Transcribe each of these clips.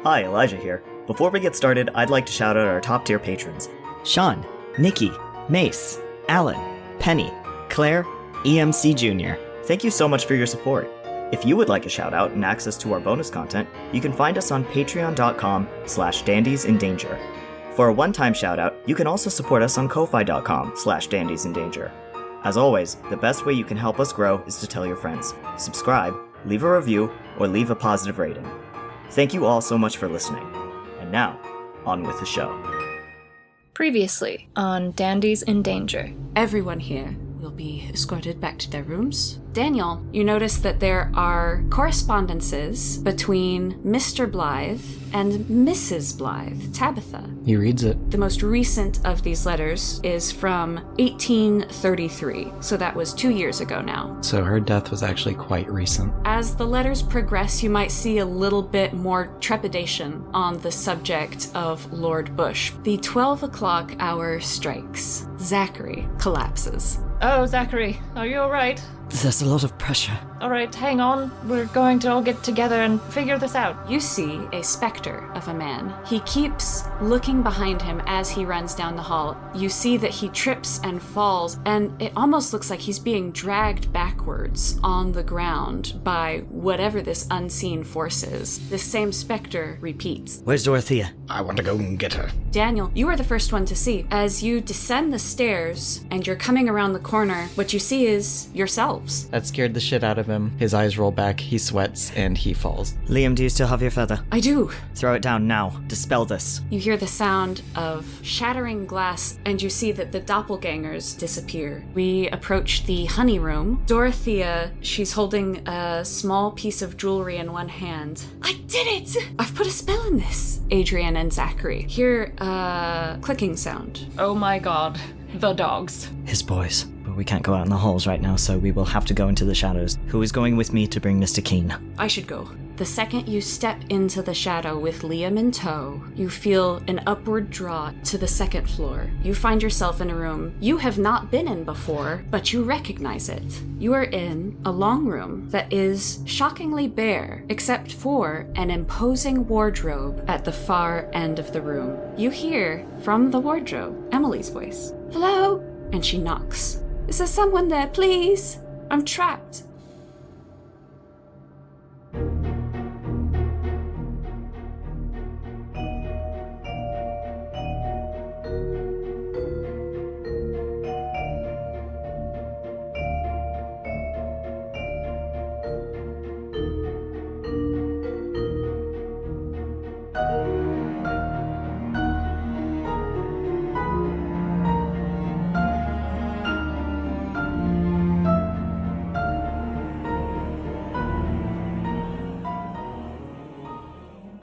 Hi, Elijah here. Before we get started, I'd like to shout out our top tier patrons. Sean, Nikki, Mace, Alan, Penny, Claire, EMC Jr. Thank you so much for your support. If you would like a shout out and access to our bonus content, you can find us on patreon.com/dandiesindanger. For a one-time shout out, you can also support us on ko-fi.com/dandiesindanger. As always, the best way you can help us grow is to tell your friends, subscribe, leave a review, or leave a positive rating. Thank you all so much for listening. And now, on with the show. Previously on Dandies in Danger. Everyone here will be escorted back to their rooms. Daniel, you notice that there are correspondences between Mr. Blythe and Mrs. Blythe, Tabitha. He reads it. The most recent of these letters is from 1833, so that was 2 years ago now. So her death was actually quite recent. As the letters progress, you might see a little bit more trepidation on the subject of Lord Bush. The 12 o'clock hour strikes. Zachery collapses. Oh, Zachery, are you alright? There's a lot of pressure. Alright, hang on. We're going to all get together and figure this out. You see a specter of a man. He keeps looking behind him as he runs down the hall. You see that he trips and falls, and it almost looks like he's being dragged backwards on the ground by whatever this unseen force is. This same specter repeats. Where's Dorothea? I want to go and get her. Daniel, you are the first one to see. As you descend the stairs and you're coming around the corner, what you see is yourselves. That scared the shit out of him. His eyes roll back, he sweats, and he falls. Liam, do you still have your feather? I do. Throw it down now. Dispel this. You hear the sound of shattering glass, and you see that the doppelgangers disappear. We approach the honey room. Dorothea, she's holding a small piece of jewelry in one hand. I did it! I've put a spell in this. Adrian and Zachery hear a clicking sound. Oh my god. The dogs. His boys. But we can't go out in the halls right now, so we will have to go into the shadows. Who is going with me to bring Mr. Keene? I should go. The second you step into the shadow with Liam in tow, you feel an upward draw to the second floor. You find yourself in a room you have not been in before, but you recognize it. You are in a long room that is shockingly bare, except for an imposing wardrobe at the far end of the room. You hear, from the wardrobe, Emily's voice. Hello? And she knocks. Is there someone there, please? I'm trapped.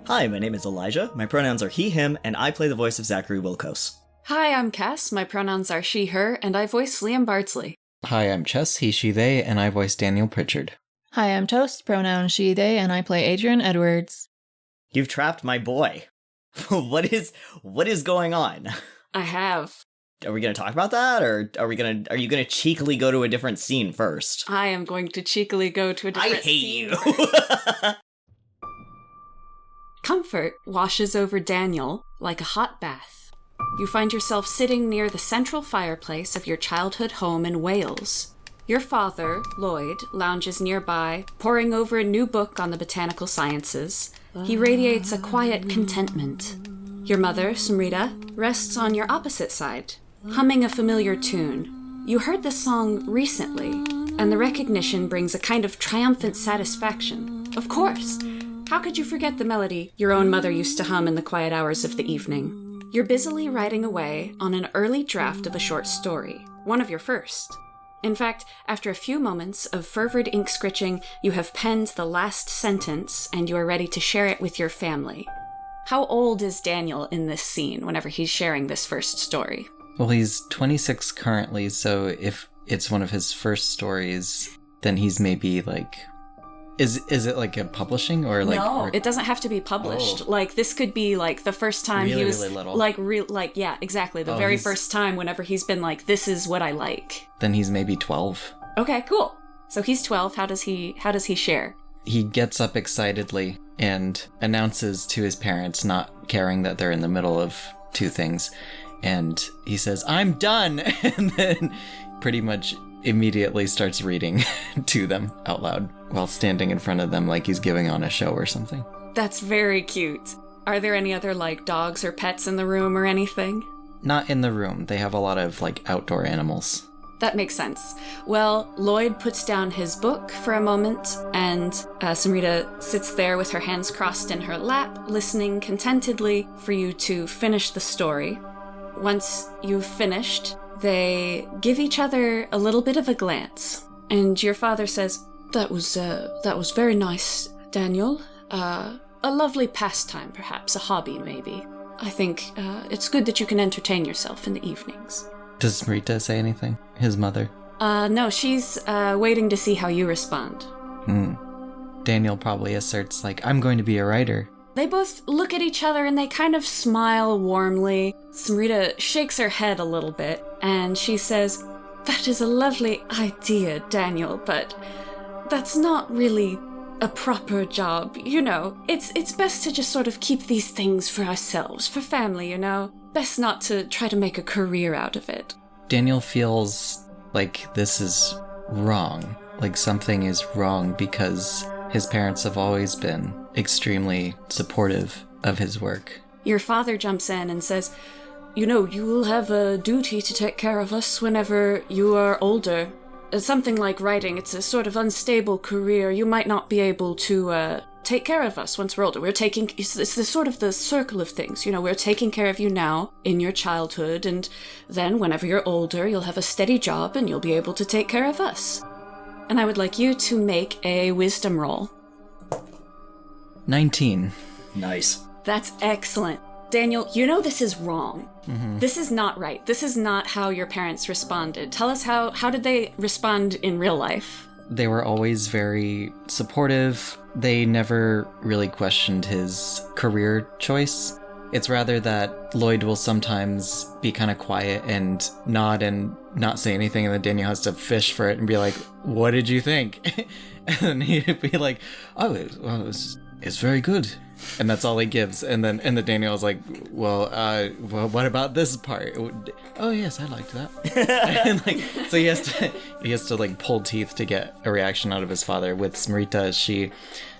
Hi, my name is Elijah. My pronouns are he, him, and I play the voice of Zachery Wilkos. Hi, I'm Cass. My pronouns are she, her, and I voice Liam Bardsley. Hi, I'm Chess, he, she, they, and I voice Daniel Pritchard. Hi, I'm Toast, pronoun she, they, and I play Adrian Edwards. You've trapped my boy. What is going on? I have. Are we going to talk about that, or are you going to cheekily go to a different scene first? I am going to cheekily go to a different scene. I hate you. Comfort washes over Daniel like a hot bath. You find yourself sitting near the central fireplace of your childhood home in Wales. Your father, Lloyd, lounges nearby, poring over a new book on the botanical sciences. He radiates a quiet contentment. Your mother, Smrita, rests on your opposite side, humming a familiar tune. You heard the song recently, and the recognition brings a kind of triumphant satisfaction. Of course! How could you forget the melody your own mother used to hum in the quiet hours of the evening? You're busily writing away on an early draft of a short story, one of your first. In fact, after a few moments of fervid ink scritching, you have penned the last sentence and you are ready to share it with your family. How old is Daniel in this scene whenever he's sharing this first story? Well, he's 26 currently, so if it's one of his first stories, then he's maybe like... Is it like a publishing or like... No, or... it doesn't have to be published. Oh. Like, this could be like the first time really, he was... really little. Yeah, exactly. The very first time whenever he's been like, this is what I like. Then he's maybe 12. Okay, cool. So he's 12. How does he share? He gets up excitedly and announces to his parents, not caring that they're in the middle of two things. And he says, "I'm done!" And then pretty much immediately starts reading to them out loud while standing in front of them like he's giving on a show or something. That's very cute. Are there any other, dogs or pets in the room or anything? Not in the room. They have a lot of, outdoor animals. That makes sense. Well, Lloyd puts down his book for a moment, and Samrita sits there with her hands crossed in her lap, listening contentedly for you to finish the story. Once you've finished, they give each other a little bit of a glance, and your father says, That was very nice, Daniel. A lovely pastime, perhaps, a hobby, maybe. I think it's good that you can entertain yourself in the evenings. Does Smrita say anything? His mother? No, she's waiting to see how you respond. Daniel probably asserts, I'm going to be a writer. They both look at each other and they kind of smile warmly. Smrita shakes her head a little bit, and she says, That is a lovely idea, Daniel, but that's not really a proper job, It's best to just sort of keep these things for ourselves, for family, Best not to try to make a career out of it. Daniel feels like this is wrong. Like something is wrong because his parents have always been extremely supportive of his work. Your father jumps in and says, You will have a duty to take care of us whenever you are older. Something like writing, it's a sort of unstable career. You might not be able to take care of us once we're older. It's the sort of the circle of things. We're taking care of you now in your childhood, and then whenever you're older, you'll have a steady job and you'll be able to take care of us. And I would like you to make a wisdom roll. 19. Nice. That's excellent. Daniel, this is wrong. Mm-hmm. This is not right. This is not how your parents responded. Tell us how did they respond in real life? They were always very supportive. They never really questioned his career choice. It's rather that Lloyd will sometimes be kind of quiet and nod and not say anything, and then Daniel has to fish for it and be like, "What did you think?" And he'd be like, "Oh, it's very good." And that's all he gives. And then Daniel is like, well, what about this part? Oh yes, I liked that. And so he has to pull teeth to get a reaction out of his father. With Smrita,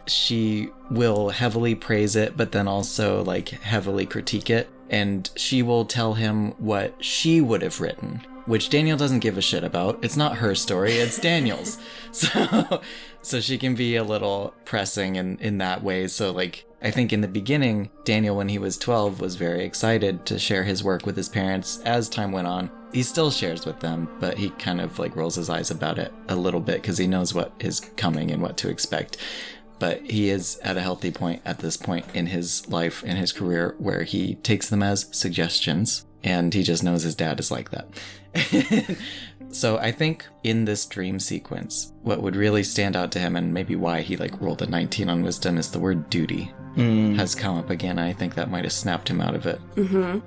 she will heavily praise it, but then also heavily critique it. And she will tell him what she would have written, which Daniel doesn't give a shit about. It's not her story, it's Daniel's. So she can be a little pressing in that way. So I think in the beginning, Daniel, when he was 12, was very excited to share his work with his parents. As time went on, he still shares with them, but he kind of rolls his eyes about it a little bit because he knows what is coming and what to expect. But he is at a healthy point at this point in his life, in his career, where he takes them as suggestions, and he just knows his dad is like that. So I think in this dream sequence, what would really stand out to him, and maybe why he rolled a 19 on wisdom, is the word duty has come up again. I think that might have snapped him out of it. Mm-hmm.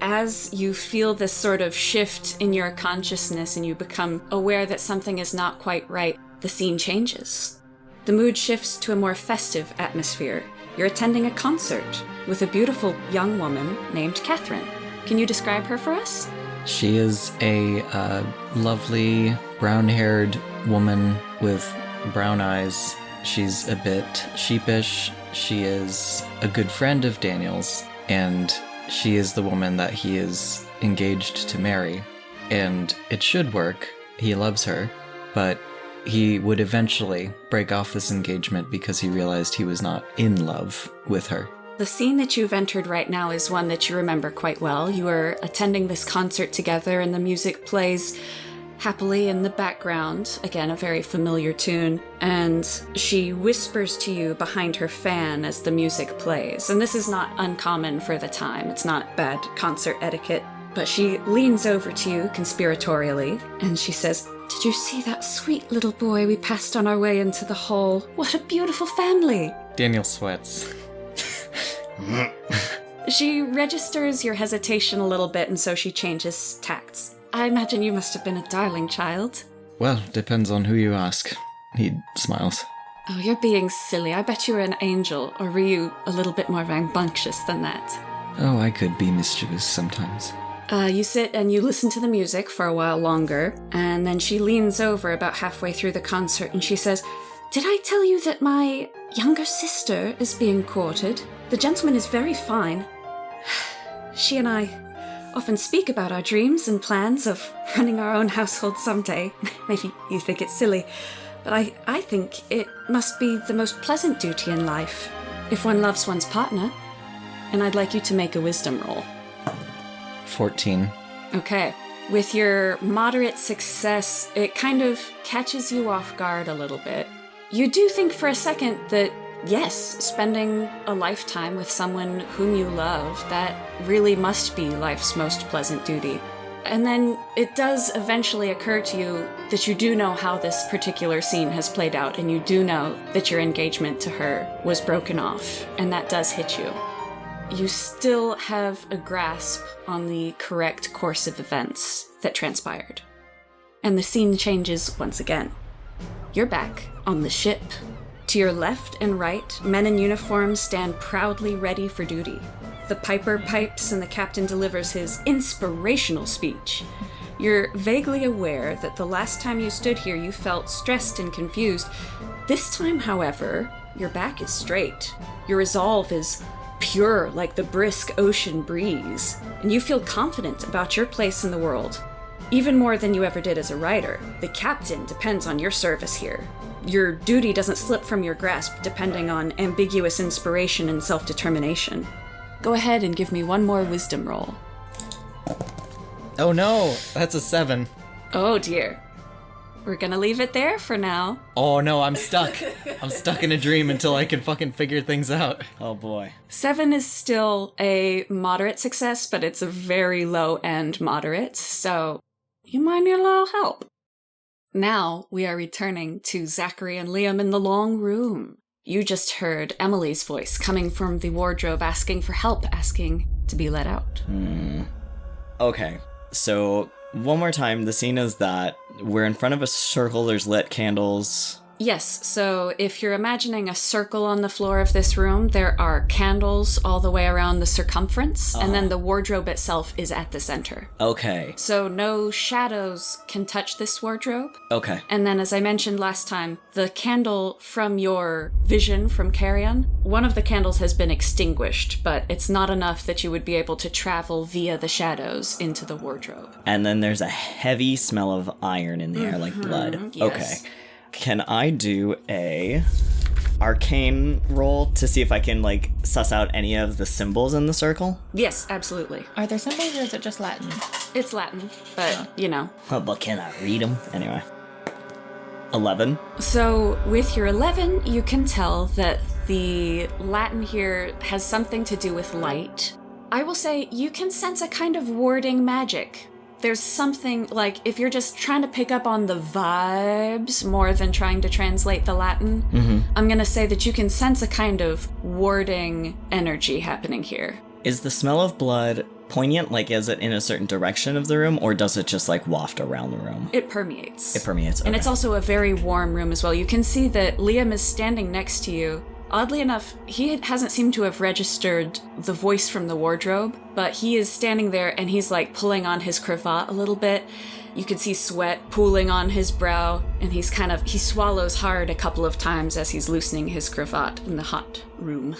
As you feel this sort of shift in your consciousness and you become aware that something is not quite right, the scene changes. The mood shifts to a more festive atmosphere. You're attending a concert with a beautiful young woman named Catherine. Can you describe her for us? She is a lovely brown-haired woman with brown eyes. She's a bit sheepish. She is a good friend of Daniel's, and she is the woman that he is engaged to marry. And it should work. He loves her, but he would eventually break off this engagement because he realized he was not in love with her. The scene that you've entered right now is one that you remember quite well. You are attending this concert together and the music plays happily in the background. Again, a very familiar tune. And she whispers to you behind her fan as the music plays. And this is not uncommon for the time. It's not bad concert etiquette. But she leans over to you conspiratorially and she says, "Did you see that sweet little boy we passed on our way into the hall? What a beautiful family." Daniel sweats. She registers your hesitation a little bit, and so she changes tacts. "I imagine you must have been a darling child." Well, depends on who you ask. He smiles. Oh, you're being silly. I bet you were an angel, or were you a little bit more rambunctious than that? Oh, I could be mischievous sometimes. You sit and you listen to the music for a while longer, and then she leans over about halfway through the concert and she says, "Did I tell you that my younger sister is being courted? The gentleman is very fine. She and I often speak about our dreams and plans of running our own household someday. Maybe you think it's silly, but I think it must be the most pleasant duty in life, if one loves one's partner. And I'd like you to make a wisdom roll." 14. Okay. With your moderate success, it kind of catches you off guard a little bit. You do think for a second that, yes, spending a lifetime with someone whom you love, that really must be life's most pleasant duty. And then it does eventually occur to you that you do know how this particular scene has played out, and you do know that your engagement to her was broken off, and that does hit you. You still have a grasp on the correct course of events that transpired. And the scene changes once again. You're back on the ship. To your left and right, men in uniform stand proudly ready for duty. The piper pipes and the captain delivers his inspirational speech. You're vaguely aware that the last time you stood here you felt stressed and confused. This time, however, your back is straight. Your resolve is pure like the brisk ocean breeze, and you feel confident about your place in the world, even more than you ever did as a writer. The captain depends on your service here. Your duty doesn't slip from your grasp depending on ambiguous inspiration and self-determination. Go ahead and give me one more wisdom roll. Oh no, that's a 7. Oh dear. We're gonna leave it there for now. Oh no, I'm stuck. I'm stuck in a dream until I can fucking figure things out. Oh boy. 7 is still a moderate success, but it's a very low-end moderate, so you might need a little help. Now we are returning to Zachery and Liam in the long room. You just heard Emily's voice coming from the wardrobe asking for help, asking to be let out. Okay, so one more time, the scene is that we're in front of a circle, there's lit candles. Yes, so if you're imagining a circle on the floor of this room, there are candles all the way around the circumference, and then the wardrobe itself is at the center. Okay. So no shadows can touch this wardrobe. Okay. And then, as I mentioned last time, the candle from your vision from Carrion, one of the candles has been extinguished, but it's not enough that you would be able to travel via the shadows into the wardrobe. And then there's a heavy smell of iron in the air, like blood. Yes. Okay. Can I do a arcane roll to see if I can, like, suss out any of the symbols in the circle? Yes, absolutely. Are there symbols or is it just Latin? It's Latin, but, you know. Oh, but can I read them? Anyway. 11. So, with your 11, you can tell that the Latin here has something to do with light. I will say you can sense a kind of warding magic. There's something, like, if you're just trying to pick up on the vibes more than trying to translate the Latin, I'm gonna say that you can sense a kind of warding energy happening here. Is the smell of blood poignant? Like, is it in a certain direction of the room, or does it just, like, waft around the room? It permeates. It permeates, okay. And it's also a very warm room as well. You can see that Liam is standing next to you. Oddly enough, he hasn't seemed to have registered the voice from the wardrobe, but he is standing there and he's like pulling on his cravat a little bit. You can see sweat pooling on his brow, and he swallows hard a couple of times as he's loosening his cravat in the hot room.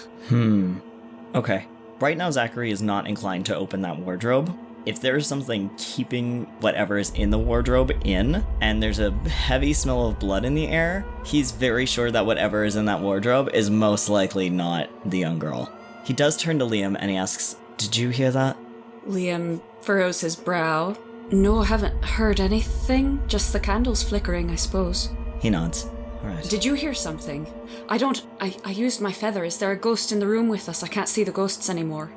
Okay. Right now, Zachery is not inclined to open that wardrobe. If there's something keeping whatever is in the wardrobe in, and there's a heavy smell of blood in the air, he's very sure that whatever is in that wardrobe is most likely not the young girl. He does turn to Liam and he asks, "Did you hear that?" Liam furrows his brow. "No, I haven't heard anything. Just the candles flickering, I suppose." He nods. All right. "Did you hear something? I used my feather. Is there a ghost in the room with us? I can't see the ghosts anymore."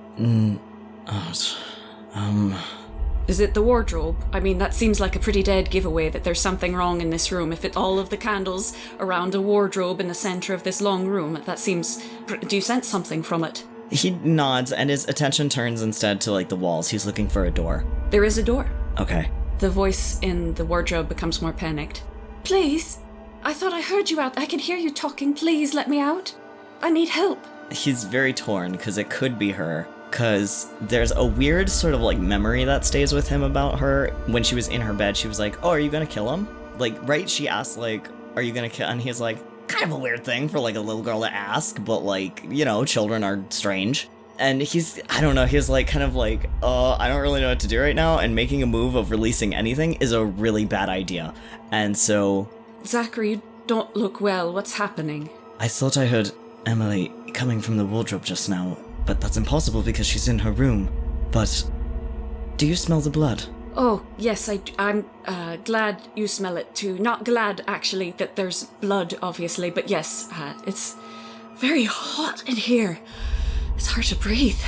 Is it the wardrobe? I mean, that seems like a pretty dead giveaway that there's something wrong in this room. If all of the candles around a wardrobe in the center of this long room, that seems... Do you sense something from it? He nods, and his attention turns instead to, like, the walls. He's looking for a door. There is a door. Okay. The voice in the wardrobe becomes more panicked. "Please, I thought I heard you out. I can hear you talking. Please let me out. I need help. He's very torn, because it could be her. Because there's a weird sort of, like, memory that stays with him about her. When she was in her bed, she was like, oh, are you gonna kill him? Like, right? She asked, like, are you gonna kill... And he's like, kind of a weird thing for, like, a little girl to ask, but, like, you know, children are strange. And he's, I don't know, he's, like, kind of like, I don't really know what to do right now, and making a move of releasing anything is a really bad idea. And so... Zachery, you don't look well. What's happening? I thought I heard Emily coming from the wardrobe just now, but that's impossible because she's in her room. But do you smell the blood? Oh, yes, I'm glad you smell it too. Not glad, actually, that there's blood, obviously, but yes, it's very hot in here. It's hard to breathe.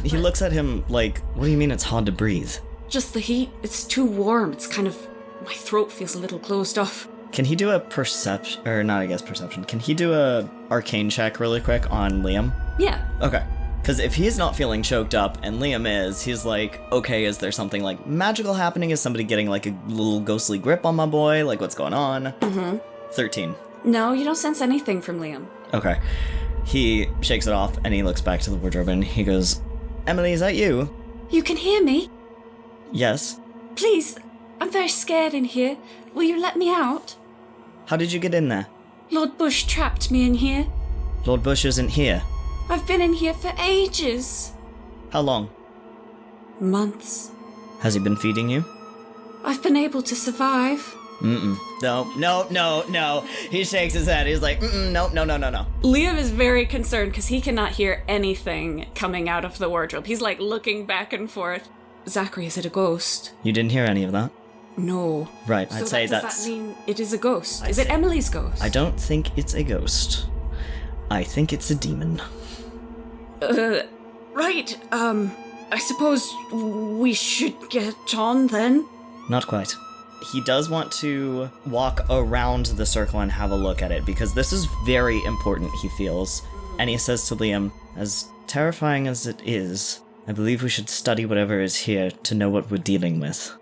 He looks at him like, what do you mean it's hard to breathe? Just the heat. It's too warm. It's kind of... My throat feels a little closed off. Can he do a perception, or not, I guess perception. Can he do a arcane check really quick on Liam? Yeah. Okay. Because if he's not feeling choked up and Liam is, he's like, okay, is there something like magical happening? Is somebody getting like a little ghostly grip on my boy? Like what's going on? 13. No, you don't sense anything from Liam. Okay. He shakes it off and he looks back to the wardrobe and he goes, Emily, is that you? You can hear me? Yes. Please, I'm very scared in here. Will you let me out? How did you get in there? Lord Bush trapped me in here. Lord Bush isn't here. I've been in here for ages. How long? Months. Has he been feeding you? I've been able to survive. No. He shakes his head. He's like, no. Liam is very concerned because he cannot hear anything coming out of the wardrobe. He's like looking back and forth. Zachery, is it a ghost? You didn't hear any of that? No. Right, So I'd say does that's... that mean it is a ghost? Is it Emily's ghost? I don't think it's a ghost. I think it's a demon. Right. I suppose we should get on then? Not quite. He does want to walk around the circle and have a look at it, because this is very important, he feels. And he says to Liam, as terrifying as it is, I believe we should study whatever is here to know what we're dealing with.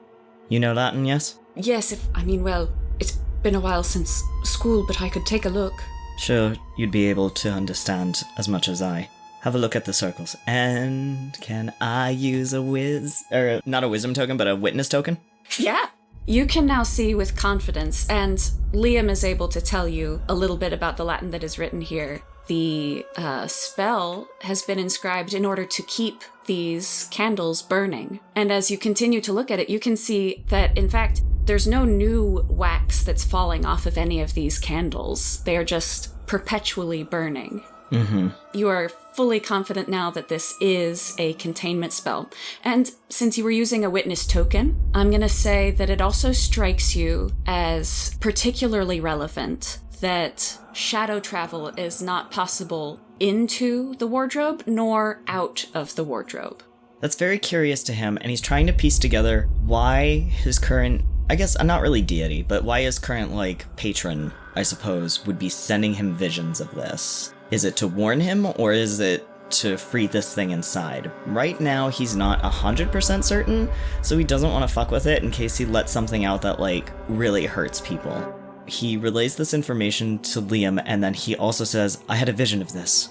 You know Latin, yes? Yes, it's been a while since school, but I could take a look. Sure, you'd be able to understand as much as I. Have a look at the circles. And can I use not a wisdom token, but a witness token? Yeah. You can now see with confidence, and Liam is able to tell you a little bit about the Latin that is written here. The spell has been inscribed in order to keep these candles burning. And as you continue to look at it, you can see that, in fact, there's no new wax that's falling off of any of these candles. They are just perpetually burning. Mm-hmm. You are fully confident now that this is a containment spell. And since you were using a witness token, I'm going to say that it also strikes you as particularly relevant that shadow travel is not possible into the wardrobe nor out of the wardrobe. That's very curious to him, and he's trying to piece together why his current, I guess, not really deity, but why his current, patron, I suppose, would be sending him visions of this. Is it to warn him, or is it to free this thing inside? Right now, he's not 100% certain, so he doesn't want to fuck with it in case he lets something out that, really hurts people. He relays this information to Liam, and then he also says, I had a vision of this.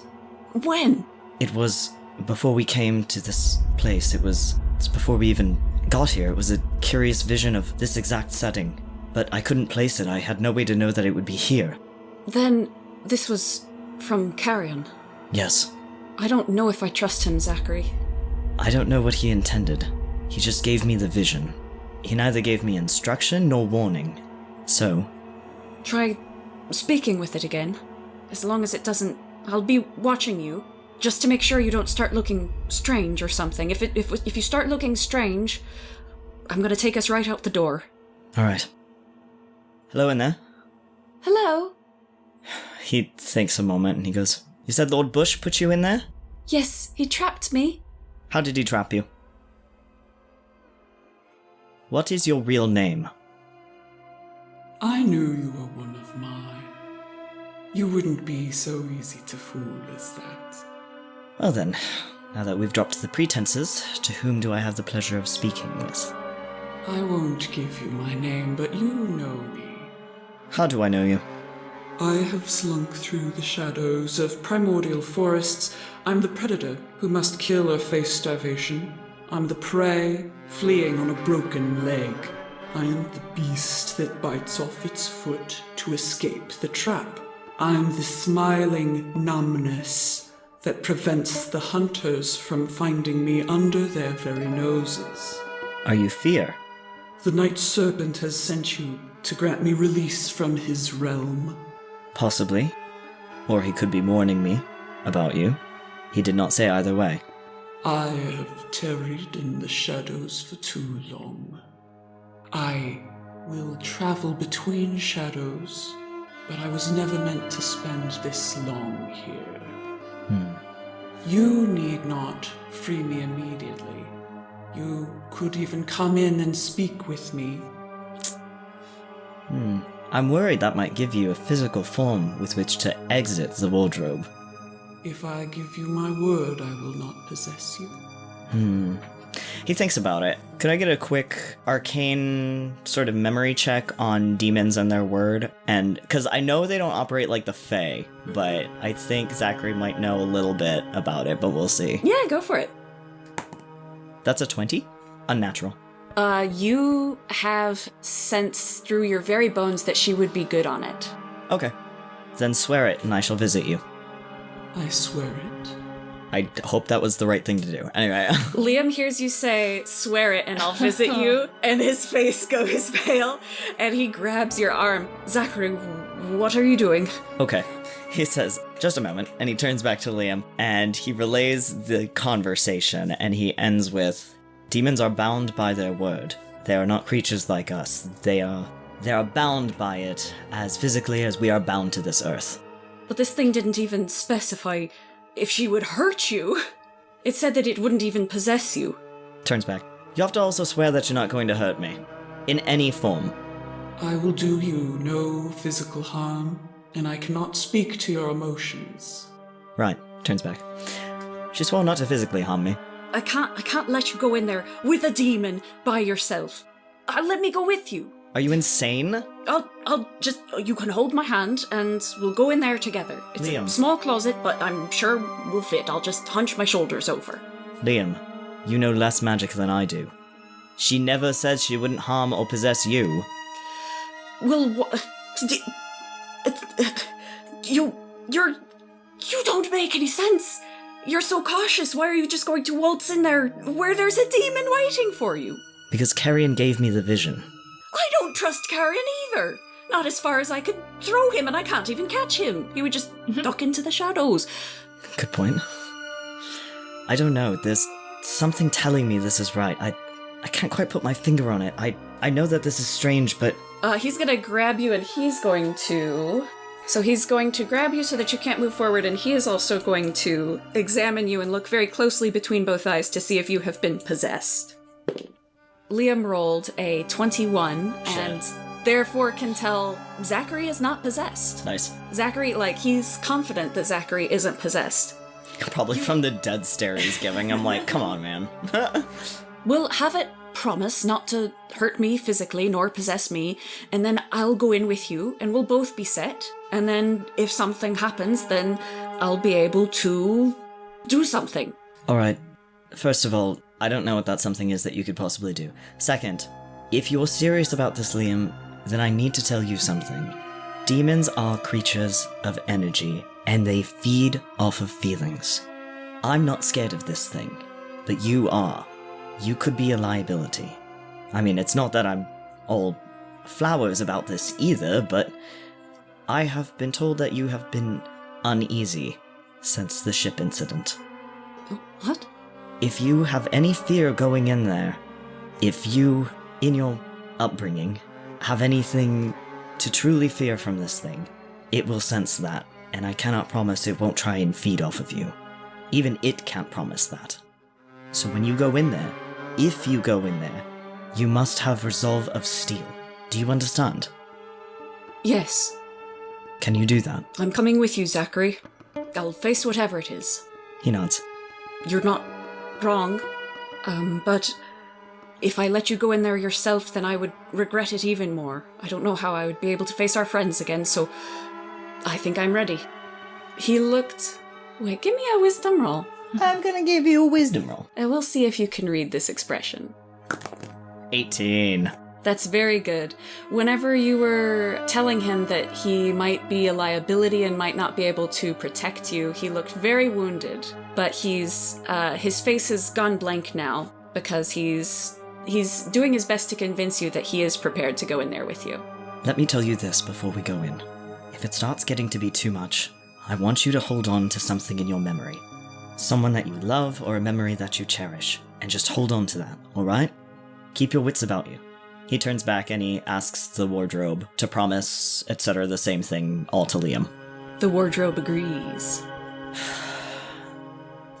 When? It was before we came to this place. It's before we even got here. It was a curious vision of this exact setting, but I couldn't place it. I had no way to know that it would be here. Then this was from Carrion? Yes. I don't know if I trust him, Zachery. I don't know what he intended. He just gave me the vision. He neither gave me instruction nor warning. So... Try speaking with it again. As long as it doesn't... I'll be watching you, just to make sure you don't start looking strange or something. If you start looking strange, I'm gonna take us right out the door. Alright. Hello in there? Hello? He thinks a moment and he goes, You said Lord Bush put you in there? Yes, he trapped me. How did he trap you? What is your real name? I knew you were one of mine. You wouldn't be so easy to fool as that. Well then, now that we've dropped the pretenses, to whom do I have the pleasure of speaking with? I won't give you my name, but you know me. How do I know you? I have slunk through the shadows of primordial forests. I'm the predator who must kill or face starvation. I'm the prey fleeing on a broken leg. I am the beast that bites off its foot to escape the trap. I'm the smiling numbness that prevents the hunters from finding me under their very noses. Are you Fear? The Night Serpent has sent you to grant me release from his realm. Possibly. Or he could be warning me about you. He did not say either way. I have tarried in the shadows for too long. I will travel between shadows, but I was never meant to spend this long here. You need not free me immediately. You could even come in and speak with me. I'm worried that might give you a physical form with which to exit the wardrobe. If I give you my word, I will not possess you. He thinks about it. Could I get a quick arcane sort of memory check on demons and their word? And because I know they don't operate like the Fae, but I think Zachery might know a little bit about it, but we'll see. Yeah, go for it. That's a 20? Unnatural. You have sensed through your very bones that she would be good on it. Okay. Then swear it and I shall visit you. I swear it. I hope that was the right thing to do. Anyway. Liam hears you say, swear it and I'll visit you, and his face goes pale, and he grabs your arm. Zachery, what are you doing? Okay. He says, just a moment, and he turns back to Liam, and he relays the conversation, and he ends with, demons are bound by their word. They are not creatures like us. They are bound by it as physically as we are bound to this earth. But this thing didn't even specify if she would hurt you. It said that it wouldn't even possess you. Turns back. You have to also swear that you're not going to hurt me. In any form. I will do you no physical harm, and I cannot speak to your emotions. Right. Turns back. She swore not to physically harm me. I can't let you go in there with a demon by yourself. Let me go with you. Are you insane? You can hold my hand and we'll go in there together. It's Liam. a small closet, but I'm sure we'll fit. I'll just hunch my shoulders over. Liam, you know less magic than I do. She never said she wouldn't harm or possess you. Well, you don't make any sense. You're so cautious. Why are you just going to waltz in there where there's a demon waiting for you? Because Carrion gave me the vision. I don't trust Carrion either. Not as far as I could throw him, and I can't even catch him. He would just duck into the shadows. Good point. I don't know, there's something telling me this is right. I can't quite put my finger on it. I know that this is strange, but... He's gonna grab you, and he's going to... So he's going to grab you so that you can't move forward, and he is also going to examine you and look very closely between both eyes to see if you have been possessed. Liam rolled a 21, and therefore can tell Zachery is not possessed. Nice. Zachery, he's confident that Zachery isn't possessed. Probably from the dead stare he's giving. I'm like, come on, man. We'll have it promise not to hurt me physically nor possess me, and then I'll go in with you, and we'll both be set, and then if something happens, then I'll be able to do something. Alright. First of all, I don't know what that something is that you could possibly do. Second, if you're serious about this, Liam, then I need to tell you something. Demons are creatures of energy, and they feed off of feelings. I'm not scared of this thing, but you are. You could be a liability. I mean, it's not that I'm all flowers about this either, but I have been told that you have been uneasy since the ship incident. What? If you have any fear going in there, if you, in your upbringing, have anything to truly fear from this thing, it will sense that, and I cannot promise it won't try and feed off of you. Even it can't promise that. So when you go in there, if you go in there, you must have resolve of steel. Do you understand? Yes. Can you do that? I'm coming with you, Zachery. I'll face whatever it is. He nods. You're not wrong, but If I let you go in there yourself, then I would regret it even more. I don't know how I would be able to face our friends again, so I think I'm ready. He looked... Wait, give me a wisdom roll. I'm gonna give you a wisdom roll. And we'll see if you can read this expression. 18. That's very good. Whenever you were telling him that he might be a liability and might not be able to protect you, he looked very wounded. But his face has gone blank now because he's doing his best to convince you that he is prepared to go in there with you. Let me tell you this before we go in. If it starts getting to be too much, I want you to hold on to something in your memory. Someone that you love or a memory that you cherish. And just hold on to that, alright? Keep your wits about you. He turns back and he asks the wardrobe to promise, etc., the same thing, all to Liam. The wardrobe agrees.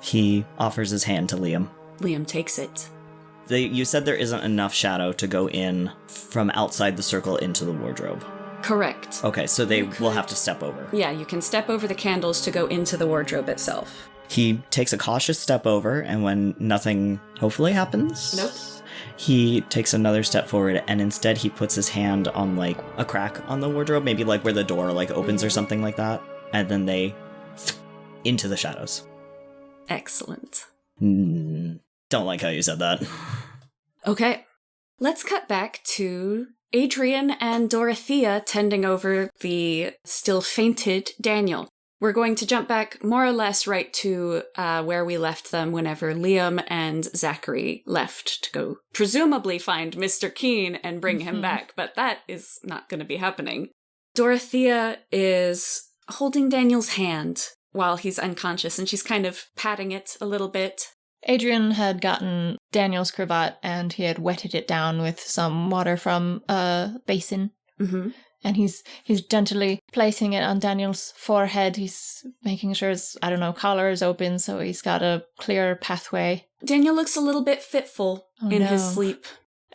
He offers his hand to Liam. Liam takes it. You said there isn't enough shadow to go in from outside the circle into the wardrobe. Correct. Okay, so they will have to step over. Yeah, you can step over the candles to go into the wardrobe itself. He takes a cautious step over, and when nothing hopefully happens... Nope. He takes another step forward, and instead he puts his hand on, like, a crack on the wardrobe, maybe, like, where the door, like, opens or something like that, and then they... into the shadows. Excellent. Don't like how you said that. Okay. Let's cut back to Adrian and Dorothea tending over the still fainted Daniel. We're going to jump back more or less right to where we left them whenever Liam and Zachery left to go presumably find Mr. Keen and bring him back, but that is not going to be happening. Dorothea is holding Daniel's hand while he's unconscious, and she's kind of patting it a little bit. Adrian had gotten Daniel's cravat and he had wetted it down with some water from a basin. Mm-hmm. And he's gently placing it on Daniel's forehead. He's making sure his, collar is open so he's got a clear pathway. Daniel looks a little bit fitful in his sleep.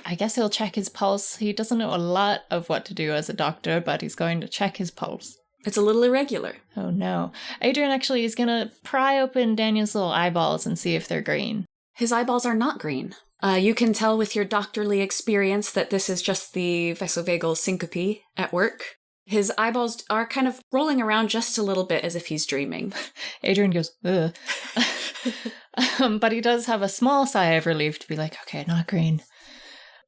I guess he'll check his pulse. He doesn't know a lot of what to do as a doctor, but he's going to check his pulse. It's a little irregular. Oh no. Adrian actually is going to pry open Daniel's little eyeballs and see if they're green. His eyeballs are not green. You can tell with your doctorly experience that this is just the vasovagal syncope at work. His eyeballs are kind of rolling around just a little bit as if he's dreaming. Adrian goes, ugh. But he does have a small sigh of relief to be like, okay, not green.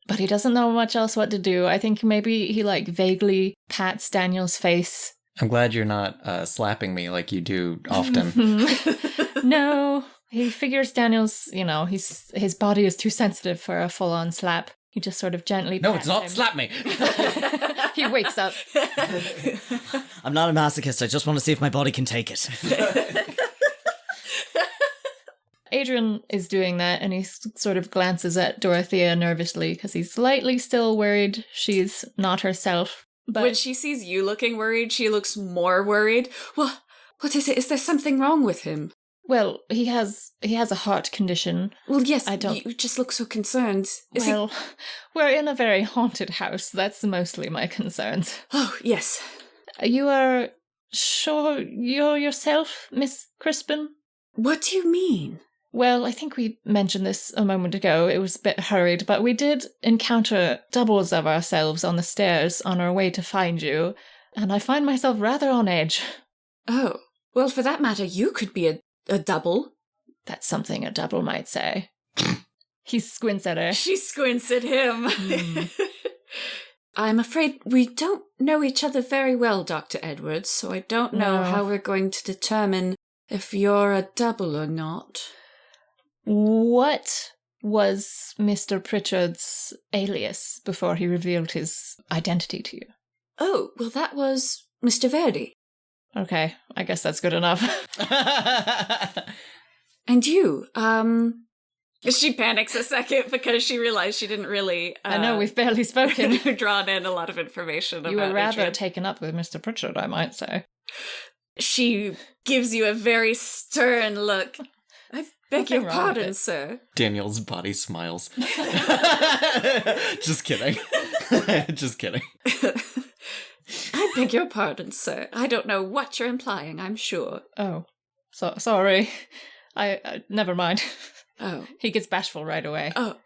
But he doesn't know much else what to do. I think maybe he vaguely pats Daniel's face. I'm glad you're not slapping me like you do often. No. He figures Daniel's, his body is too sensitive for a full-on slap. He just sort of gently No, it's not. him. Slap me. He wakes up. I'm not a masochist. I just want to see if my body can take it. Adrian is doing that, and he sort of glances at Dorothea nervously because he's slightly still worried she's not herself. But when she sees you looking worried, she looks more worried. What is it? Is there something wrong with him? Well, he has a heart condition. Well, yes, you just look so concerned. We're in a very haunted house. That's mostly my concerns. Oh, yes. You are sure you're yourself, Miss Crispin? What do you mean? Well, I think we mentioned this a moment ago. It was a bit hurried, but we did encounter doubles of ourselves on the stairs on our way to find you, and I find myself rather on edge. Oh, well, for that matter, you could be a double. That's something a double might say. He squints at her. She squints at him. I'm afraid we don't know each other very well, Dr. Edwards, so I don't know how we're going to determine if you're a double or not. What was Mr. Pritchard's alias before he revealed his identity to you? Oh, well, that was Mr. Verdi. Okay, I guess that's good enough. And you, She panics a second because she realized she didn't really... I know, we've barely spoken. drawn in a lot of information about You were rather Adrian. taken up with Mr. Pritchard, I might say. She gives you a very stern look. I beg your pardon, sir. Daniel's body smiles. Just kidding. Just kidding. I beg your pardon, sir. I don't know what you're implying, I'm sure. Oh, sorry. I never mind. Oh. He gets bashful right away. Oh,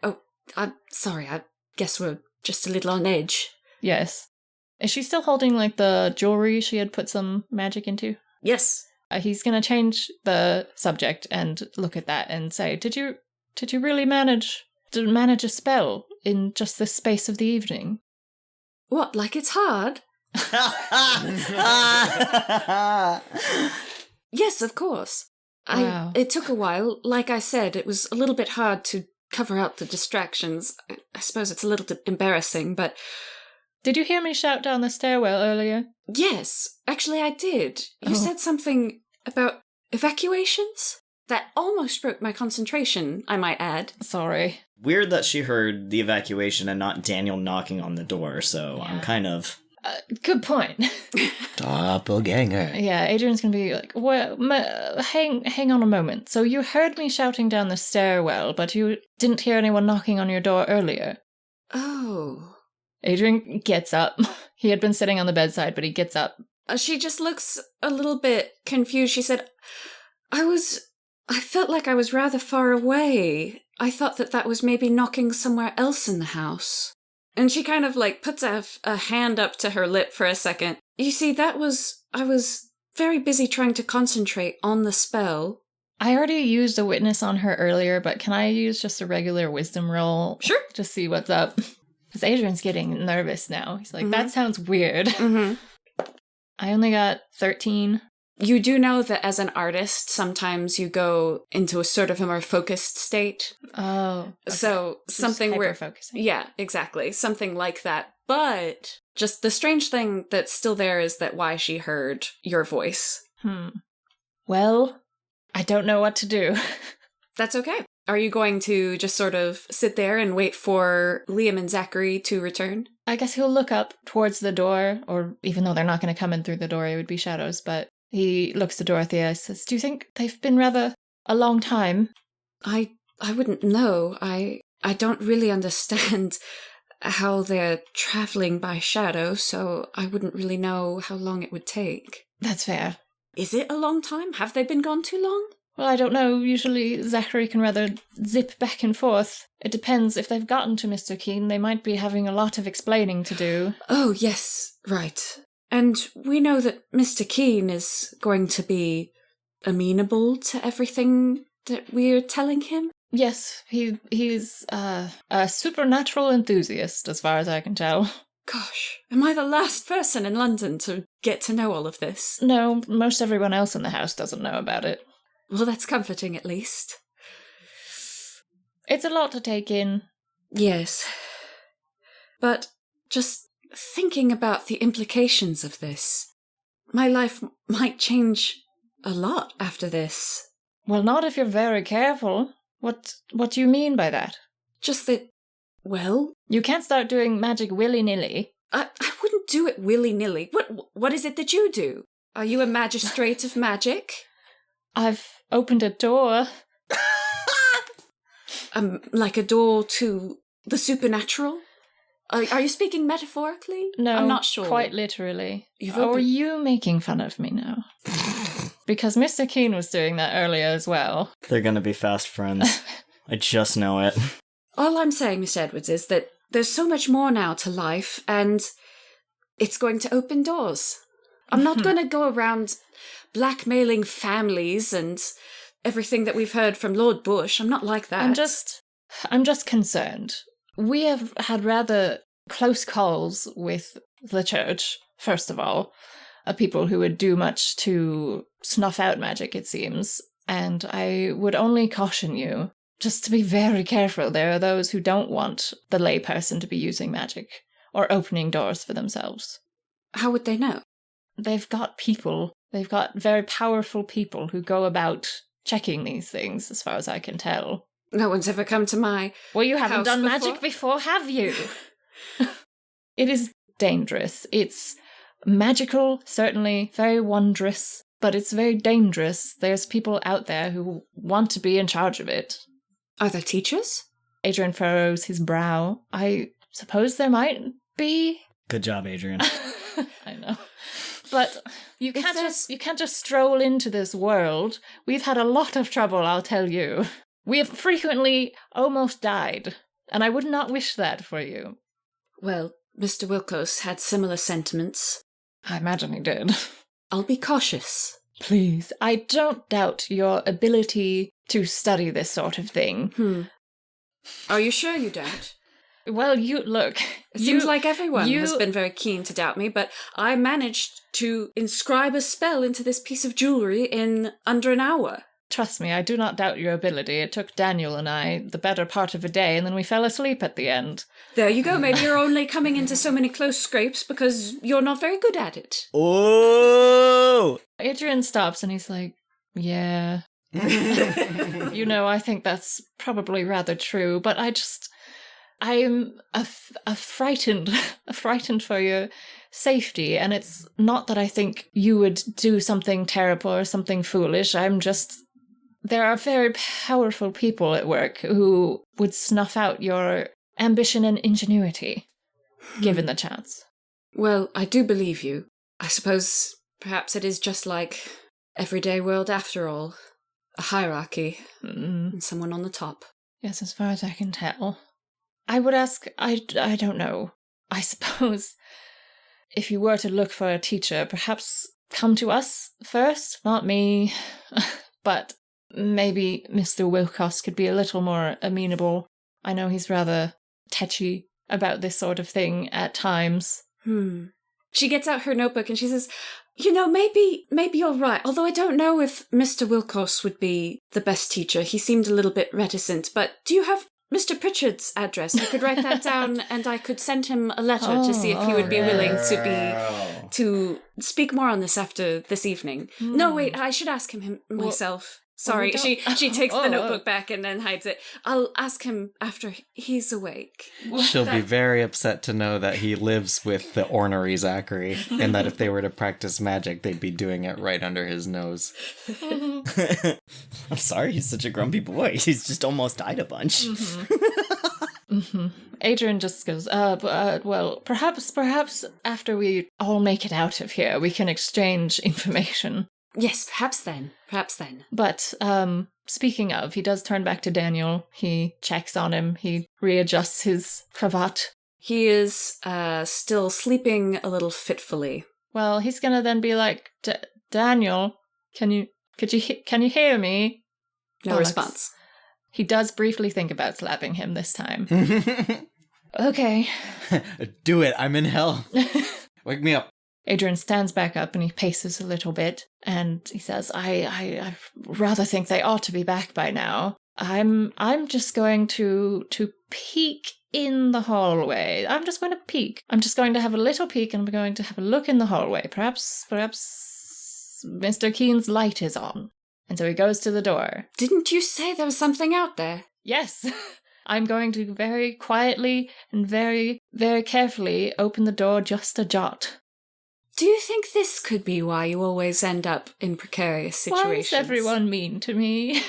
I'm sorry, I guess we're just a little on edge. Yes. Is she still holding, like, the jewelry she had put some magic into? Yes. He's going to change the subject and look at that and say, Did you really manage a spell in just this space of the evening? What, like it's hard? Yes, of course. Wow. It took a while. Like I said, it was a little bit hard to cover out the distractions. I suppose it's a little embarrassing, but... Did you hear me shout down the stairwell earlier? Yes, actually I did. You said something about evacuations? That almost broke my concentration, I might add. Sorry. Weird that she heard the evacuation and not Daniel knocking on the door, so I'm kind of... Good point. Doppelganger. Yeah, Adrian's gonna be like, well, hang on a moment. So you heard me shouting down the stairwell, but you didn't hear anyone knocking on your door earlier? Oh... Adrian gets up. He had been sitting on the bedside, but he gets up. She just looks a little bit confused. She said, I felt like I was rather far away. I thought that was maybe knocking somewhere else in the house. And she kind of like puts a hand up to her lip for a second. You see, I was very busy trying to concentrate on the spell. I already used a witness on her earlier, but can I use just a regular wisdom roll? Sure. Just see what's up. Because Adrian's getting nervous now. He's like, That sounds weird. Mm-hmm. I only got 13. You do know that as an artist, sometimes you go into a sort of a more focused state. Oh. Okay. So something where... focusing. Yeah, exactly. Something like that. But just the strange thing that's still there is that why she heard your voice. Well, I don't know what to do. That's okay. Are you going to just sort of sit there and wait for Liam and Zachery to return? I guess he'll look up towards the door, or even though they're not going to come in through the door, it would be shadows, but he looks to Dorothea and says, Do you think they've been rather a long time? I wouldn't know. I don't really understand how they're traveling by shadow, so I wouldn't really know how long it would take. That's fair. Is it a long time? Have they been gone too long? Well, I don't know. Usually Zachery can rather zip back and forth. It depends. If they've gotten to Mr. Keene, they might be having a lot of explaining to do. Oh, yes, right. And we know that Mr. Keene is going to be amenable to everything that we're telling him? Yes, he's a supernatural enthusiast, as far as I can tell. Gosh, am I the last person in London to get to know all of this? No, most everyone else in the house doesn't know about it. Well, that's comforting, at least. It's a lot to take in. Yes. But just thinking about the implications of this, my life might change a lot after this. Well, not if you're very careful. What do you mean by that? Just that, well... You can't start doing magic willy-nilly. I wouldn't do it willy-nilly. What is it that you do? Are you a magistrate of magic? I've opened a door. Like a door to the supernatural? Are you speaking metaphorically? No, I'm not sure. Quite literally. Are Are you making fun of me now? Because Mr. Keene was doing that earlier as well. They're gonna be fast friends. I just know it. All I'm saying, Miss Edwards, is that there's so much more now to life, and it's going to open doors. I'm not going to go around blackmailing families and everything that we've heard from Lord Bush. I'm not like that. I'm just concerned. We have had rather close calls with the church, first of all. People who would do much to snuff out magic, it seems. And I would only caution you just to be very careful. There are those who don't want the layperson to be using magic or opening doors for themselves. How would they know? They've got people. They've got very powerful people who go about checking these things, as far as I can tell. No one's ever come to my Well, you haven't house done before? magic before, have you? It is dangerous. It's magical, certainly, very wondrous, but it's very dangerous. There's people out there who want to be in charge of it. Are there teachers? Adrian furrows his brow. I suppose there might be. Good job, Adrian. I know. But you can't just stroll into this world. We've had a lot of trouble, I'll tell you. We have frequently almost died And I would not wish that for you. Well, Mr. Wilkos had similar sentiments. I imagine he did. I'll be cautious. Please, I don't doubt your ability to study this sort of thing. Are you sure you don't? Well, look. It seems like everyone has been very keen to doubt me, but I managed to inscribe a spell into this piece of jewelry in under an hour. Trust me, I do not doubt your ability. It took Daniel and I the better part of a day, and then we fell asleep at the end. There you go. Maybe you're only coming into so many close scrapes because you're not very good at it. Oh! Adrian stops and he's like, yeah. I think that's probably rather true, but I'm frightened for your safety, and it's not that I think you would do something terrible or something foolish. There are very powerful people at work who would snuff out your ambition and ingenuity, given the chance. Well, I do believe you. I suppose perhaps it is just like everyday world after all. A hierarchy, and someone on the top. Yes, as far as I can tell. I would ask, I don't know. I suppose if you were to look for a teacher, perhaps come to us first, not me. But maybe Mr. Wilkos could be a little more amenable. I know he's rather tetchy about this sort of thing at times. She gets out her notebook and she says, maybe you're right. Although I don't know if Mr. Wilkos would be the best teacher. He seemed a little bit reticent. But do you have Mr. Pritchard's address? I could write that down and I could send him a letter to see if he would be willing to speak more on this after this evening. No, wait, I should ask him myself. Sorry, she takes the notebook back and then hides it. I'll ask him after he's awake. She'll be very upset to know that he lives with the ornery Zachery, and that if they were to practice magic, they'd be doing it right under his nose. I'm sorry, he's such a grumpy boy. He's just almost died a bunch. Adrian just goes, well, perhaps after we all make it out of here, we can exchange information. Yes, perhaps then. But, speaking of, he does turn back to Daniel. He checks on him. He readjusts his cravat. He is, still sleeping a little fitfully. Well, he's gonna then be like, Daniel, can you hear me? No response. He does briefly think about slapping him this time. Okay. Do it, I'm in hell. Wake me up. Adrian stands back up and he paces a little bit, and he says, I rather think they ought to be back by now. I'm just going to peek in the hallway. I'm just going to peek. I'm just going to have a little peek, and I'm going to have a look in the hallway. Perhaps Mr. Keen's light is on. And so he goes to the door. Didn't you say there was something out there? Yes. I'm going to very quietly and very, very carefully open the door just a jot. Do you think this could be why you always end up in precarious situations? Why is everyone mean to me?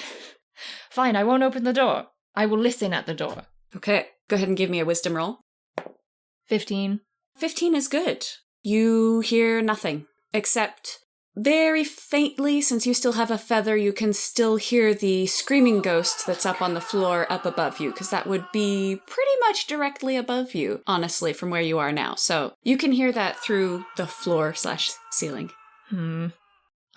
Fine, I won't open the door. I will listen at the door. Okay, go ahead and give me a wisdom roll. 15. 15 is good. You hear nothing, except very faintly, since you still have a feather, you can still hear the screaming ghost that's up on the floor up above you, because that would be pretty much directly above you, honestly, from where you are now. So you can hear that through the floor/ceiling. I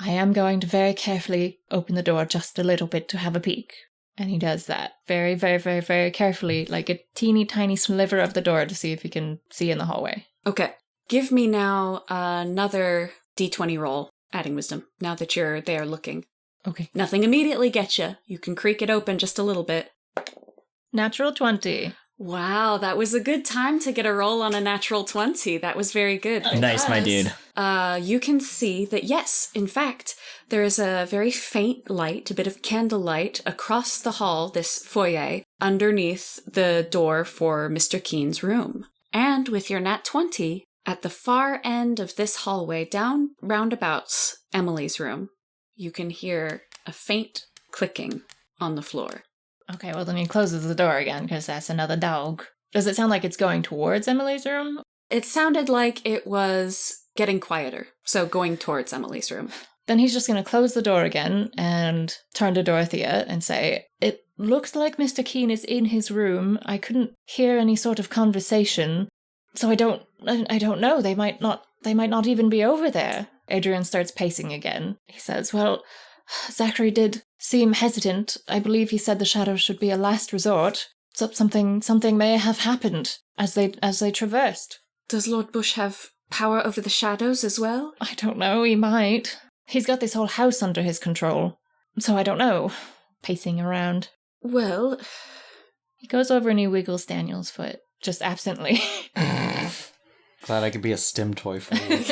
am going to very carefully open the door just a little bit to have a peek. And he does that very, very, very, very carefully, like a teeny tiny sliver of the door to see if he can see in the hallway. Okay. Give me now another d20 roll. Adding wisdom, now that you're there looking. Okay. Nothing immediately gets you. You can creak it open just a little bit. Natural 20. Wow, that was a good time to get a roll on a natural 20. That was very good. Nice, my dude. You can see that, yes, in fact, there is a very faint light, a bit of candlelight across the hall, this foyer, underneath the door for Mr. Keen's room. And with your nat 20... at the far end of this hallway, down roundabouts Emily's room, you can hear a faint clicking on the floor. Okay, well then he closes the door again, because that's another dog. Does it sound like it's going towards Emily's room? It sounded like it was getting quieter, so going towards Emily's room. Then he's just going to close the door again and turn to Dorothea and say, "It looks like Mr. Keene is in his room. I couldn't hear any sort of conversation, so I don't know. They might not even be over there." Adrian starts pacing again. He says, "Well, Zachery did seem hesitant. I believe he said the shadows should be a last resort. So something may have happened as they traversed." Does Lord Bush have power over the shadows as well? "I don't know, he might. He's got this whole house under his control. So I don't know." Pacing around. Well... He goes over and he wiggles Daniel's foot, just absently. Glad I could be a stim toy for you.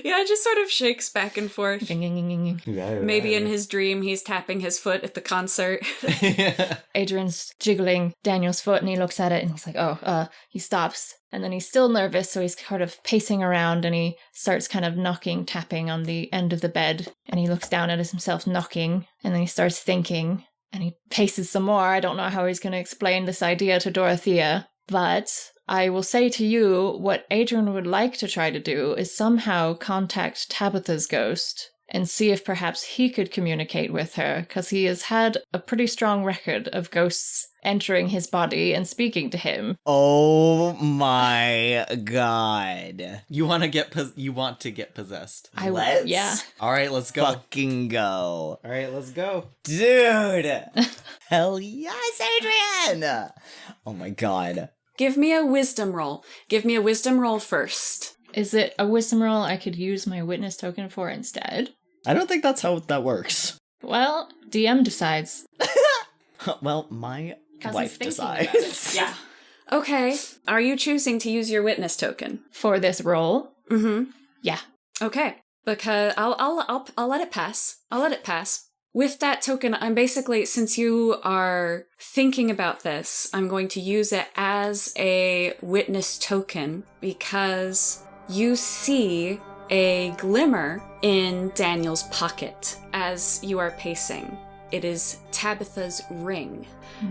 Yeah, just sort of shakes back and forth. Maybe in his dream he's tapping his foot at the concert. Adrian's jiggling Daniel's foot and he looks at it and he's like, he stops. And then he's still nervous, so he's kind of pacing around and he starts kind of tapping on the end of the bed. And he looks down at himself knocking and then he starts thinking and he paces some more. I don't know how he's going to explain this idea to Dorothea, but I will say to you, what Adrian would like to try to do is somehow contact Tabitha's ghost and see if perhaps he could communicate with her, because he has had a pretty strong record of ghosts entering his body and speaking to him. Oh my god. You want to get possessed. Let's yeah. All right, let's go. fucking go. All right, let's go. Dude! Hell yes, Adrian! Oh my god. Give me a wisdom roll. Give me a wisdom roll first. Is it a wisdom roll I could use my witness token for instead? I don't think that's how that works. Well, DM decides. Well, my 'Cause wife he's thinking about decides. it. Yeah. Okay. Are you choosing to use your witness token? For this roll? Mm-hmm. Yeah. Okay. Because I'll let it pass. I'll let it pass. With that token, I'm basically, since you are thinking about this, I'm going to use it as a witness token because you see a glimmer in Daniel's pocket as you are pacing. It is Tabitha's ring.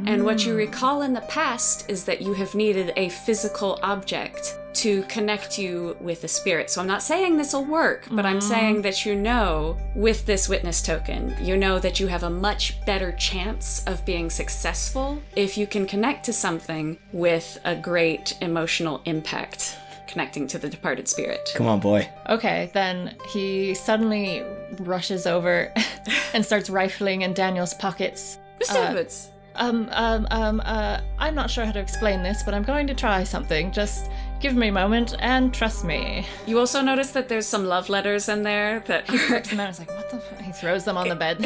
And what you recall in the past is that you have needed a physical object to connect you with a spirit. So I'm not saying this will work, but I'm saying that you know, with this witness token, you know that you have a much better chance of being successful if you can connect to something with a great emotional impact, connecting to the departed spirit. Come on, boy. Okay, then he suddenly rushes over and starts rifling in Daniel's pockets. Mr. Edwards. I'm not sure how to explain this, but I'm going to try something. Just give me a moment and trust me. You also notice that there's some love letters in there that He rips them out. He's like, what the fuck? He throws them on the bed.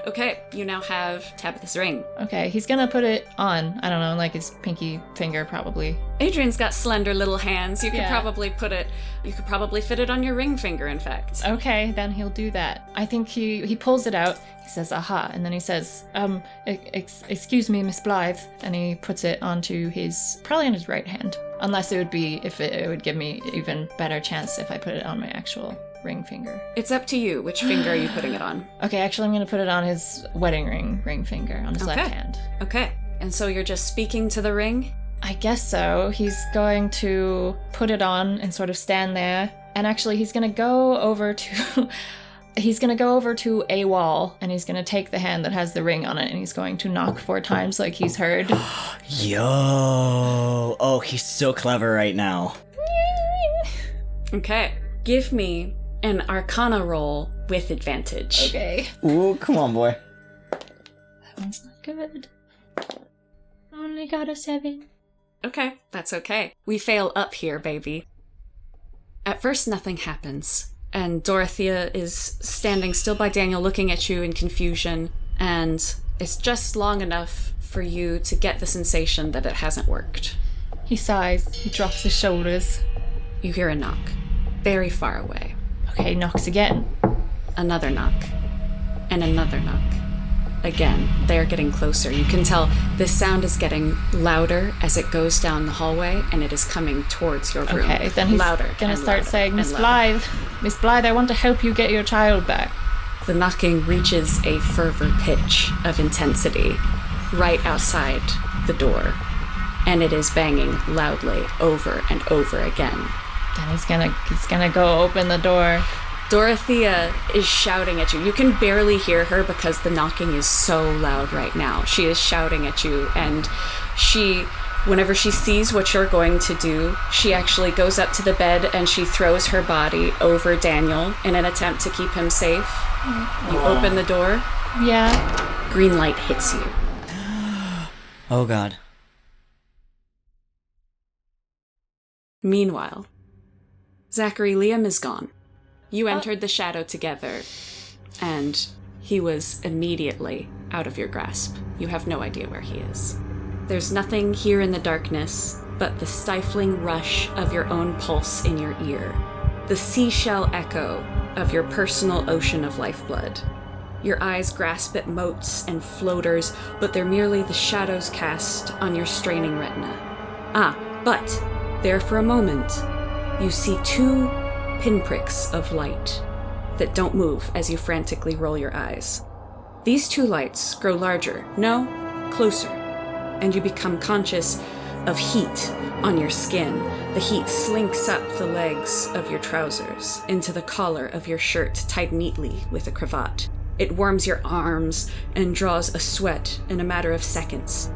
Okay, you now have Tabitha's ring. Okay, he's gonna put it on, I don't know, like his pinky finger probably. Adrian's got slender little hands. You could Yeah. probably fit it on your ring finger, in fact. Okay, then he'll do that. I think he pulls it out. He says, aha, and then he says, excuse me, Miss Blythe. And he puts it onto probably on his right hand. Unless it would give me even better chance if I put it on my actual ring finger. It's up to you. Which finger are you putting it on? Okay, actually I'm going to put it on his wedding ring finger, on his Okay. left hand. Okay. And so you're just speaking to the ring? I guess so. He's going to put it on and sort of stand there. And actually he's going to go over to... He's going to go over to a wall and he's going to take the hand that has the ring on it and he's going to knock 4 times like he's heard. Yo. Oh, he's so clever right now. Okay. Give me an Arcana roll with advantage. Okay. Ooh, come on, boy. That one's not good. Only got a 7. Okay, that's okay. We fail up here, baby. At first, nothing happens. And Dorothea is standing still by Daniel looking at you in confusion. And it's just long enough for you to get the sensation that it hasn't worked. He sighs. He drops his shoulders. You hear a knock. Very far away. Okay, he knocks again. Another knock. And another knock. Again, they're getting closer. You can tell this sound is getting louder as it goes down the hallway, and it is coming towards your room. Okay, then he's louder gonna and start louder saying, and Miss louder. Blythe, I want to help you get your child back. The knocking reaches a fervor pitch of intensity right outside the door, and it is banging loudly over and over again. Then he's gonna go open the door. Dorothea is shouting at you. You can barely hear her because the knocking is so loud right now. She is shouting at you, and whenever she sees what you're going to do, she actually goes up to the bed and she throws her body over Daniel in an attempt to keep him safe. You open the door. Yeah. Green light hits you. Oh God. Meanwhile, Zachery, Liam is gone. You entered the shadow together, and he was immediately out of your grasp. You have no idea where he is. There's nothing here in the darkness but the stifling rush of your own pulse in your ear, the seashell echo of your personal ocean of lifeblood. Your eyes grasp at motes and floaters, but they're merely the shadows cast on your straining retina. But there for a moment, you see two pinpricks of light that don't move as you frantically roll your eyes. These two lights grow larger, closer, and you become conscious of heat on your skin. The heat slinks up the legs of your trousers into the collar of your shirt tied neatly with a cravat. It warms your arms and draws a sweat in a matter of seconds.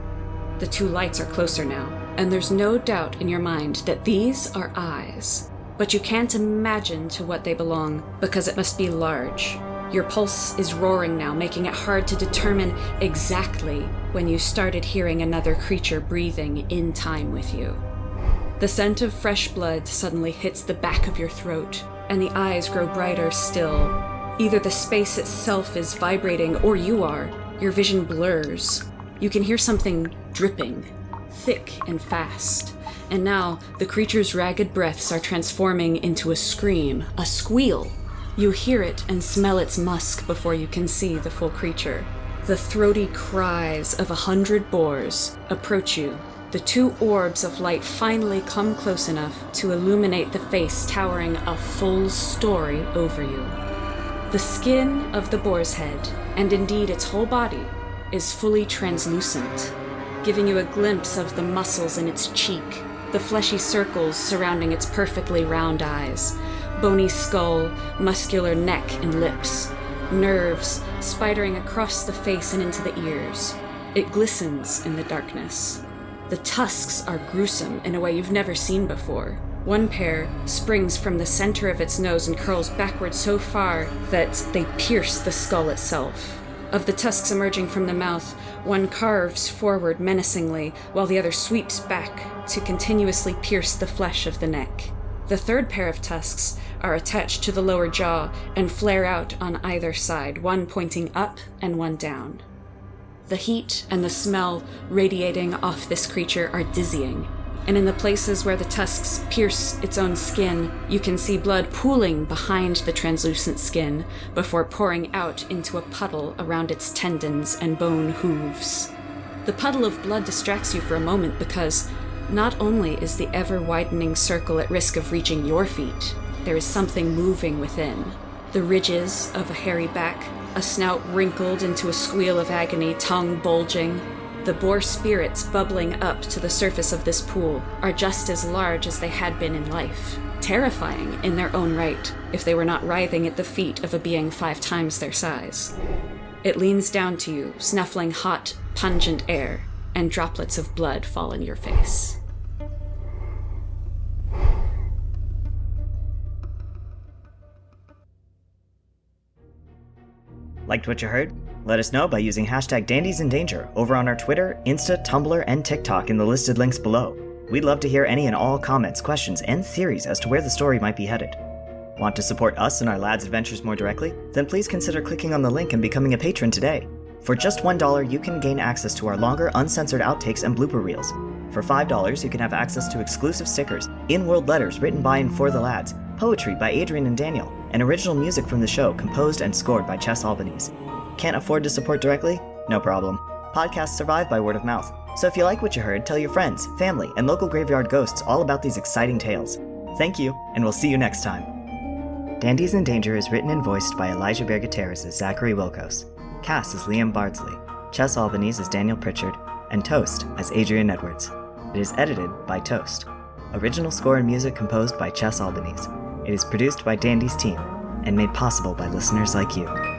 The two lights are closer now, and there's no doubt in your mind that these are eyes. But you can't imagine to what they belong, because it must be large. Your pulse is roaring now, making it hard to determine exactly when you started hearing another creature breathing in time with you. The scent of fresh blood suddenly hits the back of your throat, and the eyes grow brighter still. Either the space itself is vibrating, or you are. Your vision blurs. You can hear something dripping, thick and fast. And now, the creature's ragged breaths are transforming into a scream, a squeal. You hear it and smell its musk before you can see the full creature. The throaty cries of 100 boars approach you. The two orbs of light finally come close enough to illuminate the face towering a full story over you. The skin of the boar's head, and indeed its whole body, is fully translucent, giving you a glimpse of the muscles in its cheek, the fleshy circles surrounding its perfectly round eyes, bony skull, muscular neck and lips, nerves spidering across the face and into the ears. It glistens in the darkness. The tusks are gruesome in a way you've never seen before. One pair springs from the center of its nose and curls backward so far that they pierce the skull itself. Of the tusks emerging from the mouth, one carves forward menacingly, while the other sweeps back to continuously pierce the flesh of the neck. The third pair of tusks are attached to the lower jaw and flare out on either side, one pointing up and one down. The heat and the smell radiating off this creature are dizzying, and in the places where the tusks pierce its own skin, you can see blood pooling behind the translucent skin before pouring out into a puddle around its tendons and bone hooves. The puddle of blood distracts you for a moment because not only is the ever-widening circle at risk of reaching your feet, there is something moving within. The ridges of a hairy back, a snout wrinkled into a squeal of agony, tongue bulging. The boar spirits bubbling up to the surface of this pool are just as large as they had been in life, terrifying in their own right if they were not writhing at the feet of a being 5 times their size. It leans down to you, snuffling hot, pungent air, and droplets of blood fall in your face. Liked what you heard? Let us know by using hashtag #DandiesInDanger over on our Twitter, Insta, Tumblr, and TikTok in the listed links below. We'd love to hear any and all comments, questions, and theories as to where the story might be headed. Want to support us and our lads' adventures more directly? Then please consider clicking on the link and becoming a patron today. For just $1, you can gain access to our longer, uncensored outtakes and blooper reels. For $5, you can have access to exclusive stickers, in-world letters written by and for the lads, poetry by Adrian and Daniel, and original music from the show composed and scored by Chess Albanese. Can't afford to support directly? No problem. Podcasts survive by word of mouth, so if you like what you heard, tell your friends, family, and local graveyard ghosts all about these exciting tales. Thank you, and we'll see you next time. Dandies in Danger is written and voiced by Elijah Bergateres as Zachery Wilkos, Cass as Liam Bardsley, Chess Albanese as Daniel Pritchard, and Toast as Adrian Edwards. It is edited by Toast. Original score and music composed by Chess Albanese. It is produced by Dandies team and made possible by listeners like you.